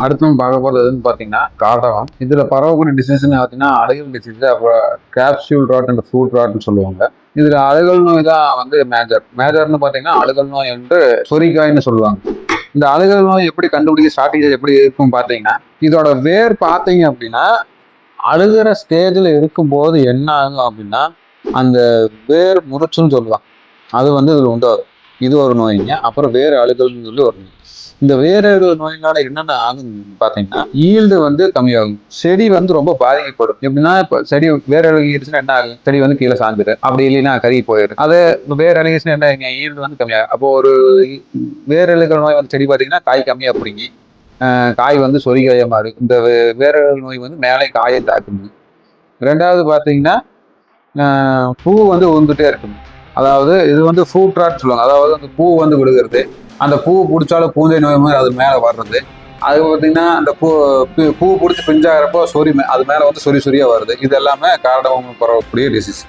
அடுத்து நம்ம பார்க்க போகிறதுன்னு பார்த்தீங்கன்னா காடகம். இதில் பரவக்கூடிய டிசீஸ்ன்னு பார்த்தீங்கன்னா அழுகல் டிசீஸ், அப்புறம் கேப்சியூல் ராட் அண்ட் ஃப்ரூட் ராட்னு சொல்லுவாங்க. இதில் அழுகல் நோய் தான் வந்து மேஜர்னு பார்த்தீங்கன்னா அழுகல் நோய் என்று சொரிக்காய்ன்னு சொல்லுவாங்க. இந்த அழுகல் நோய் எப்படி கண்டுபிடிக்க ஸ்ட்ராட்டஜி எப்படி இருக்கும் பார்த்தீங்கன்னா, இதோட வேர் பார்த்தீங்க அப்படின்னா அழுகிற ஸ்டேஜில் இருக்கும்போது என்ன ஆகும் அப்படின்னா அந்த வேர் முறிச்சுன்னு சொல்லுவாங்க. அது வந்து இதில் உண்டாகும். இது ஒரு நோய்ங்க. அப்புறம் வேறு அழுகல்னு சொல்லி ஒரு நோய். இந்த வேறு நோயினால என்னென்ன ஆகுன்னு பார்த்தீங்கன்னா ஈல்டு வந்து கம்மியாகும். செடி வந்து ரொம்ப பாதிக்கப்படும். எப்படின்னா இப்போ செடி வேற அழுகிடுச்சுன்னா என்ன ஆகும்? செடி வந்து கீழே சாஞ்சிடும். அப்படி இல்லைன்னா கருகி போயிடும். அது வேற அழுகிடுச்சுன்னா என்ன ஆகுங்க? ஈல்டு வந்து கம்மியாகும். அப்போ ஒரு வேற அழுகிற நோய் வந்து செடி பார்த்தீங்கன்னா காய் கம்மியாக பிடிங்கி காய் வந்து சொரிகாய மாறும். இந்த வேற நோய் வந்து மேலே காயை தாக்குது. ரெண்டாவது பார்த்தீங்கன்னா பூ வந்து உந்துட்டே இருக்கும். அதாவது இது வந்து ஃப்ரூட் ராட் சொல்லுவாங்க. அதாவது அந்த பூ வந்து விழுகிறது. அந்த பூ பிடிச்சாலும் பூஞ்சை நோய் மாதிரி அது மேலே வர்றது. அது பார்த்தீங்கன்னா அந்த பூ பிடிச்சி பிஞ்சாகிறப்போ அது மேலே வந்து சொரியா வருது. இது எல்லாமே காரடகம் பரவக்கூடிய டிசீஸ்.